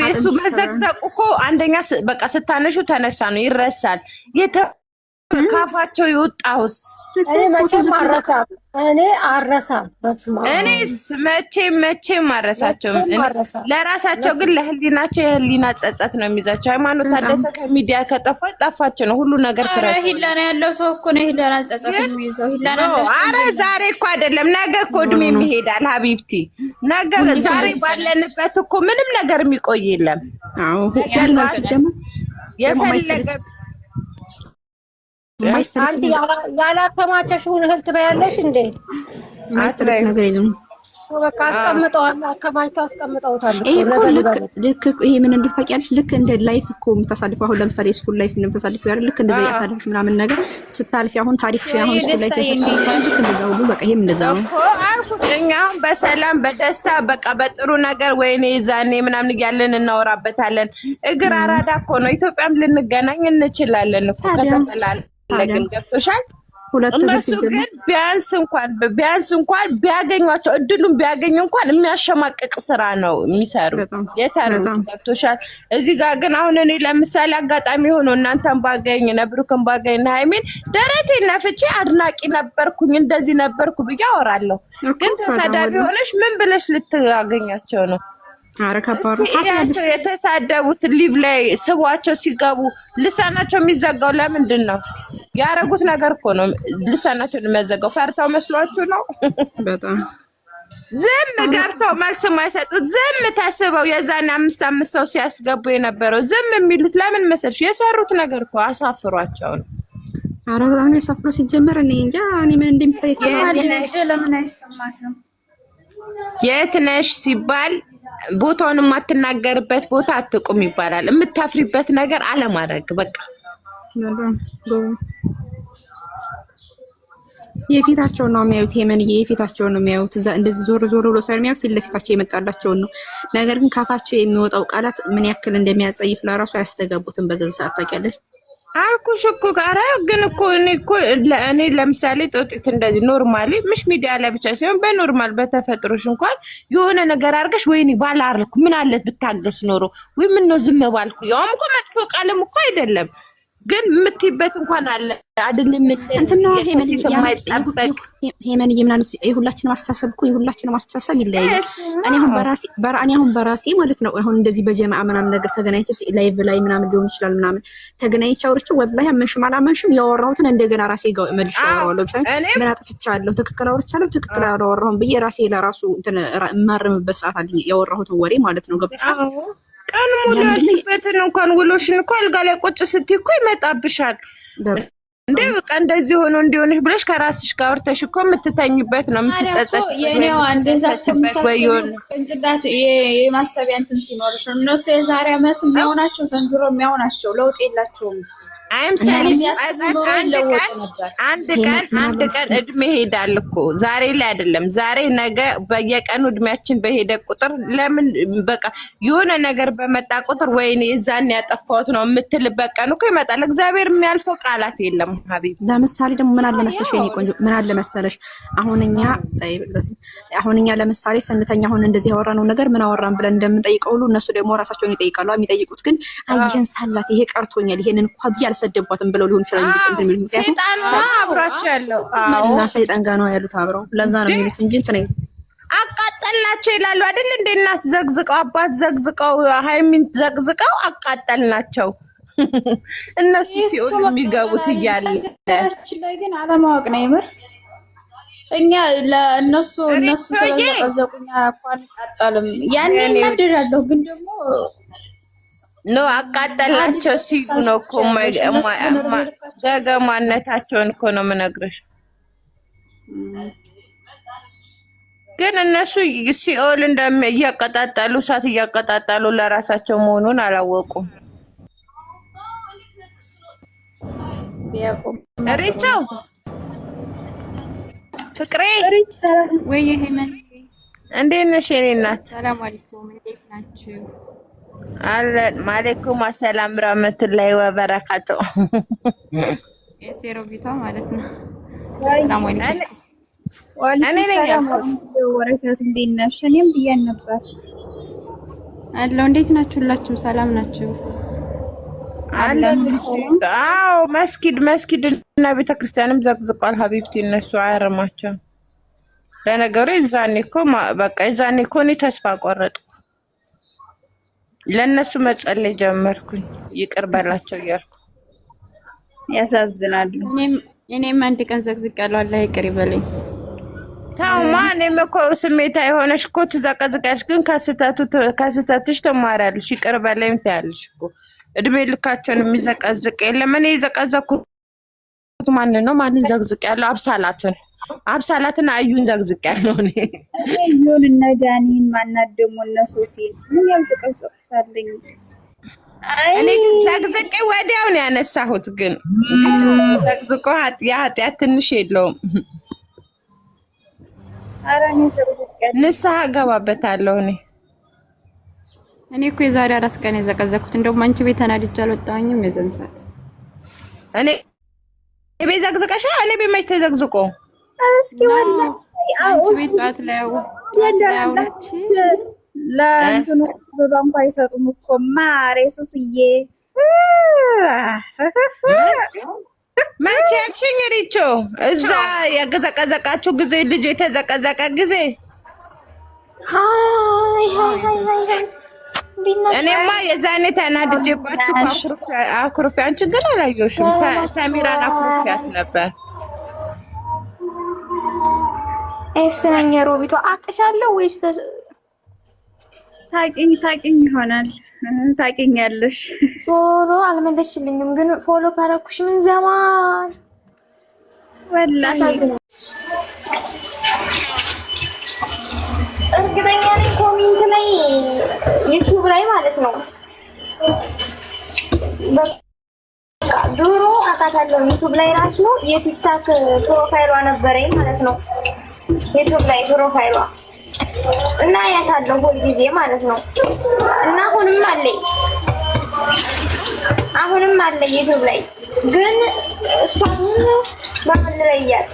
እሱ መዘቅዘቁ እኮ አንደኛ በቃ ስታነሹ ተነሳ ነው ይረሳል። ካፋቸው ይወጣውስ እኔ መቼም አረሳም። እኔስ መቼም አረሳቸው። ለራሳቸው ግን ለህሊናቸው የህሊና ጸጸት ነው የሚይዛቸው። ሃይማኖት ታደሰ ከሚዲያ ጠፋች ነው ሁሉ ነገር ትረሳ። ሂላና ያለው ሰው እኮ ነው ሂላና ጸጸት የሚይዘው። ሂላና አረ ዛሬ እኮ አይደለም ነገ እኮ እድሜም ይሄዳል ሀቢብቲ። ነገ ዛሬ ባለንበት እኮ ምንም ነገር የሚቆይ የለም። አዎ የፈለገ አንቺ ያላከማቸሽውን እህል ትበያለሽ እንዴ? ማይሰለች ነገር የለም። በቃ አስቀምጠዋል፣ አከማችተው አስቀምጠውታል። ልክ ይሄ ምን እንደው ታውቂያለሽ? ልክ እንደ ላይፍ እኮ የምታሳልፈው አሁን ለምሳሌ ስኩል ላይፍ እንደምታሳልፈው ያለ ልክ እንደዛ ያሳልፍሽ ምናምን ነገር ስታልፊ አሁን ታሪክሽን አሁን ስኩል ላይፍ ያሳልፍሽ እንደዛ ሁሉ በቃ ይሄም እንደዛ ነው። እኛም በሰላም በደስታ በቃ በጥሩ ነገር ወይኔ ዛኔ ምናምን እያለን እናወራበታለን። እግር አራዳ እኮ ነው። ኢትዮጵያም ልንገናኝ እንችላለን እኮ ከተፈላለግን ገብቶሻል። እነሱ ግን ቢያንስ እንኳን ቢያገኟቸው እድሉን ቢያገኙ እንኳን የሚያሸማቅቅ ስራ ነው የሰሩት ገብቶሻል። እዚህ ጋር ግን አሁን እኔ ለምሳሌ አጋጣሚ ሆኖ እናንተን ባገኝ ነብሩክን ባገኝ ሃይሚን ደረቴን ነፍቼ አድናቂ ነበርኩኝ እንደዚህ ነበርኩ ብዬ አወራለሁ። ግን ተሳዳቢ ሆነሽ ምን ብለሽ ልታገኛቸው ነው? የተሳደቡት ሊቭ ላይ ስቧቸው ሲገቡ ልሳናቸው የሚዘጋው ለምንድን ነው? ያረጉት ነገር እኮ ነው ልሳናቸው የሚዘጋው። ፈርተው መስሏችሁ ነው? በጣም ዝም ገብተው መልስ የማይሰጡት ዝም ተስበው የዛኔ አምስት ሰው ሲያስገቡ የነበረው ዝም የሚሉት ለምን መሰልሽ? የሰሩት ነገር እኮ አሳፍሯቸው ነው። ኧረ በጣም ነው ያሳፍሩ። ሲጀመር እኔ እንጃ እኔ ምን እንደምታየው ለምን አይሰማትም? የት ነሽ ሲባል ቦታውን የማትናገርበት ቦታ አትቁም ይባላል። የምታፍሪበት ነገር አለማድረግ በቃ የፊታቸውን ነው የሚያዩት። የመንዬ የፊታቸውን ነው የሚያዩት። እንደዚህ ዞር ብሎ ሳይሆን የሚያዩት ፊት ለፊታቸው የመጣላቸውን ነው። ነገር ግን ካፋቸው የሚወጣው ቃላት ምን ያክል እንደሚያጸይፍ ለራሱ አያስተጋቡትም። በዛ ሰዓት ታውቂያለሽ አልኩሽ እኮ ጋራ ግን እኮ እኔ ለምሳሌ ጦጢት እንደዚህ ኖርማሊ ምሽ ሚዲያ ላይ ብቻ ሳይሆን በኖርማል በተፈጥሮሽ እንኳን የሆነ ነገር አድርገሽ ወይኔ ባላርኩ ምን አለት ብታገስ ኖሮ ወይ ምን ነው ዝም ባልኩ ያውም እኮ መጥፎ ቃልም እኮ አይደለም ግን የምትይበት እንኳን አለ አይደለም እንትን ነው ሄመን ይምናን የሁላችንም አስተሳሰብ እኮ የሁላችንም አስተሳሰብ ይለያያል። እኔ አሁን በራሴ ማለት ነው አሁን እንደዚህ በጀማዓ ምናምን ነገር ተገናኝቼ ላይቭ ላይ ምናምን ሊሆን ይችላል ምናምን ተገናኝቼ አውርቼ ወላሂ አመንሽም አላመንሽም ያወራሁትን እንደገና ራሴ ጋር መልሼ አወራለሁ። ምን አጥፍቻለሁ? ትክክል አውርቻለሁ፣ ትክክል አላወራሁም ብዬ ራሴ ለራሱ እንትን ማርምበት ሰዓት አለኝ ያወራሁትን ወሬ ማለት ነው። ገብቶሻል? ቀን ሙሉ ያለበትን እንኳን ውሎሽን እኮ አልጋ ላይ ቁጭ ስትይ እኮ ይመጣብሻል። እንዴ በቃ እንደዚህ ሆኖ እንዲሆንሽ ብለሽ ከራስሽ ጋር ወርተሽ እኮ የምትተኝበት ነው የምትጸጸት። የኔው አንደዛችበት ወይዮን እንግዳት የማስተቢያ እንትን ሲኖርሽ እነሱ የዛሬ አመት የሚሆናቸው ዘንድሮ የሚሆናቸው ለውጥ የላቸውም። አይምሰል አንድ ቀን እድሜ ይሄዳል እኮ ዛሬ ላይ አይደለም። ዛሬ ነገ በየቀኑ እድሜያችን በሄደ ቁጥር ለምን በቃ የሆነ ነገር በመጣ ቁጥር ወይኔ የዛን ያጠፋሁት ነው የምትልበት ቀን እኮ ይመጣል። እግዚአብሔር የሚያልፈው ቃላት የለም ሀቢብ። ለምሳሌ ደግሞ ምን አለ መሰለሽ የኔ ቆንጆ ምን አለ መሰለሽ አሁን እኛ ለምሳሌ ስንተኛ አሁን እንደዚህ ያወራነው ነገር ምን አወራን ብለን እንደምንጠይቀው ሁሉ እነሱ ደግሞ ራሳቸውን ይጠይቃሉ። የሚጠይቁት ግን አየን ሳላት ይሄ ቀርቶኛል ይሄንን እንኳን ቢያል ሰደቧትን ብለው ሊሆን ይችላል። ምክንያቱም ሰይጣን አብራቸው ያለው እና ሰይጣን ጋር ነው ያሉት አብረው ለዛ ነው የሚሉት እንጂ እንትን አቃጠልናቸው ይላሉ አይደል? እንደ እናት ዘግዝቀው አባት ዘግዝቀው ሃይሚን ዘግዝቀው አቃጠልናቸው። እነሱ ሲኦል የሚገቡት እያለ ላይ ግን አለማወቅ ነው የምር። እኛ ለእነሱ ስለዘቀዘቁኛ እንኳን አቃጠልም ያኔ እናደዳለሁ ግን ደግሞ ኖ አቃጠልናቸው ሲሉ ነው እኮ ገገማነታቸውን እኮ ነው የምነግርሽ። ግን እነሱ ሲኦል እያቀጣጠሉ እሳት እያቀጣጠሉ ለራሳቸው መሆኑን አላወቁም። ሪቻው ፍቅሬ ወይ ሄመን እንዴት ነሽ የኔ እናት? ሰላም አለይኩም እንዴት ናችሁ? ማለይኩም አሰላም ረህመቱላሂ ወበረካቱ። የሴሮ ቢቷ ማለት ነው። ሰላም አለይኩም ወረከቱ እንዴት ነሽ? እኔም ብዬሽ ነበር አለው። እንዴት ናችሁ? ሁላችሁም ሰላም ናችሁ? አዎ መስጊድ እና ቤተክርስቲያንም ዘቅዝቋል። ሀቢብቲ እነሱ አያርማቸው። ለነገሩ የዛኔ እኮ እኔ ተስፋ ቆረጥኩ። ለእነሱ መጸለይ ጀመርኩኝ። ይቅር በላቸው እያልኩ። ያሳዝናሉ። እኔም አንድ ቀን ዘቅዝቄያለሁ። አላህ ይቅር ይበለኝ። ታውማ እኔም እኮ ስሜታዊ ሆነሽ እኮ ትዘቀዝቂያለሽ፣ ግን ከስህተትሽ ትማሪያለሽ። ይቅር በለኝ ትያለሽ እኮ። እድሜ ልካቸውን የሚዘቀዝቅ የለም። እኔ የዘቀዘኩት ማንን ዘቅዝቄያለሁ? አብሳላትን አዩን ዘቅዝቄያለሁ። እዩን እነ ዳኒን ማናት ደግሞ እነ ሶሲን ምን ያልተቀሰቁታለኝ። እኔ ግን ዘቅዝቄ ወዲያው ነው ያነሳሁት። ግን ዘቅዝቆ የኃጢአት ትንሽ የለውም። ንስሐ ገባበታለሁ። እኔ እኮ የዛሬ 4 ቀን የዘቀዘኩት እንደውም አንቺ ቤት ተናድጄ አልወጣሁኝም። የዘን ሰዓት እኔ ቤት ዘቅዝቀሻ? እኔ ቤት መች ተዘቅዝቆ? እስኪ ወላሂ አንቺ ቤት ጣት ላይ ለእንትኑ በባንኩ አይሰጡም እኮ ማሬ ሱስዬ። መቼ ያልሽኝ ሪቾ? እዛ የዘቀዘቃችሁ ጊዜ ልጅ የተዘቀዘቀ ጊዜ እኔማ የዛኔ ተናድጄባችሁ አኩርፊ። አንቺ ግን አላየሁሽም። ሰሚራን አኩርፊያት ነበር። እሰኛ ሮቢቷ አቅሻለሁ ወይስ ታቂኝ ይሆናል። ታቂኛለሽ። ፎሎ አልመለስሽልኝም፣ ግን ፎሎ ካረኩሽ ምን ዘማን ወላሂ እርግጠኛ ነኝ ኮሜንት ላይ ዩቲዩብ ላይ ማለት ነው። በቃ ድሮ አውቃታለሁ። ዩቲዩብ ላይ ራሱ የቲክታክ ፕሮፋይሏ ነበረኝ ማለት ነው። ዩቲዩብ ላይ ፕሮፋይሏ እና ያታለው ሁሉ ጊዜ ማለት ነው። እና አሁንም አለ ዩቲዩብ ላይ ግን እሷን በመለያት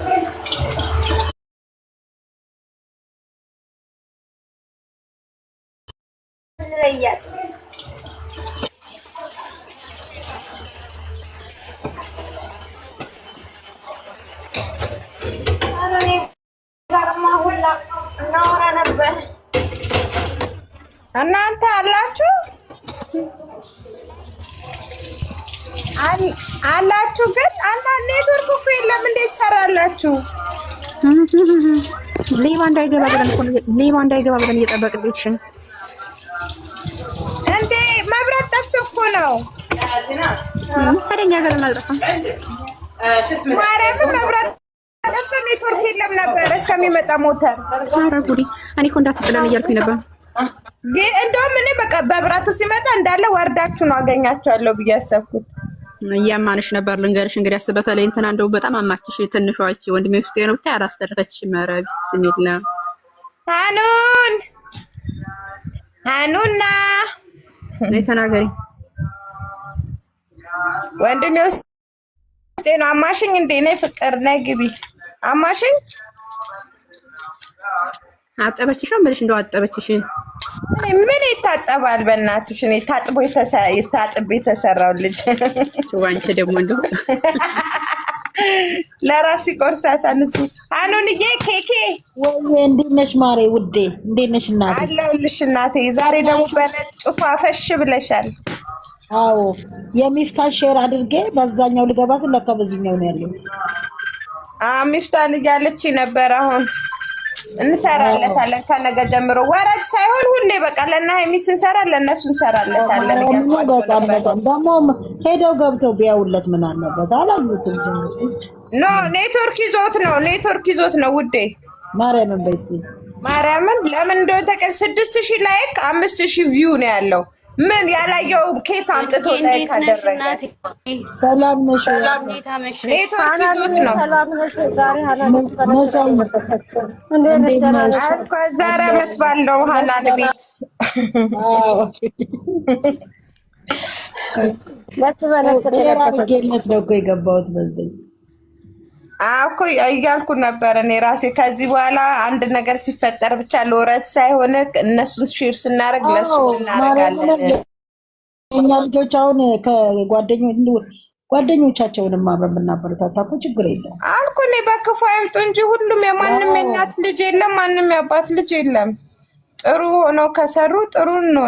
እናንተ አላችሁ ግን አንዳንድ ኔትወርክ እኮ የለም። እንዴት ትሰራላችሁ? ሌባ እንዳይገባ ብለን እየጠበቅን ቤትሽን እንዴ መብራት ጠፍቶ እኮ ነው። ታዲያ ጋር ማልጠፋ ማርያምን መብራት ጠፍቶ ኔትወርክ የለም ነበር እስከሚመጣ ሞተር። ኧረ ጉዴ! እኔ እኮ እንዳትጥለን እያልኩኝ ነበር። ግን እንደውም እኔ በቃ በብራቱ ሲመጣ እንዳለ ወርዳችሁ ነው አገኛቸዋለሁ ብዬ አሰብኩት። እያማንሽ ነበር። ልንገርሽ እንግዲህ በተለይ እንትና እንደው በጣም አማችሽ ትንሿ እቺ ወንድሜ ውስጥ ነው ብታይ አላስተረፈችሽ። ኧረ ቢስሚላ ሃኑና ነይ ተናገሪ። ወንድሜ ውስጥ ነው አማሽኝ እንዴ? ነይ ፍቅር ነይ ግቢ። አማሽኝ አጠበችሽ ነው የምልሽ። እንደው አጠበችሽ ምን ይታጠባል? በእናትሽ እኔ ታጥቦ የተሰራው ልጅ አንቺ ደግሞ እንደው ለራሲ ቆርሳ ሳንሱ አኑንዬ ኬኬ ወይ እንዴት ነሽ ማሬ ውዴ? እንዴት ነሽ እናቴ? አለሁልሽ እናቴ። ዛሬ ደግሞ በነጭ ፋፈሽ ብለሻል። አዎ የሚፍታን ሼር አድርጌ በዛኛው ልገባ ስል ለካ በዚህኛው ነው ያለሁት። ሚፍታን እያለች ነበር። አሁን እንሰራለታለን ከነገ ጀምሮ። ወረድ ሳይሆን ሁሌ በቃ ለና ሀይሚ ስንሰራ ለነሱ እንሰራለታለን። ደግሞ ሄደው ገብተው ቢያውለት ምን አለበት? አላሉትም። ኖ ኔትወርክ ይዞት ነው ውዴ። ማርያምን በስቲ ማርያምን ለምን እንደው ተቀር 6000 ላይክ 5000 ቪው ነው ያለው። ምን ያላየው ኬት አምጥቶ ላይ ካደረገ ሰላም ነሽ? ኔትወርክ ይዞት ነው። ዛሬ ዓመት ባለው ሀናን ቤት ጌለት ነው እኮ የገባሁት በዚህ እኮ እያልኩ ነበር እኔ ራሴ ከዚህ በኋላ አንድ ነገር ሲፈጠር ብቻ ለወረት ሳይሆን እነሱን ሼር ስናደርግ ለሱ እናደርጋለን። እኛ ልጆች አሁን ጓደኞቻቸውንም አብረን ብናበረታታ እኮ ችግር የለም አልኩ እኔ። በክፉ አይምጡ እንጂ ሁሉም የማንም የእናት ልጅ የለም፣ ማንም የአባት ልጅ የለም። ጥሩ ሆነው ከሰሩ ጥሩ ነው።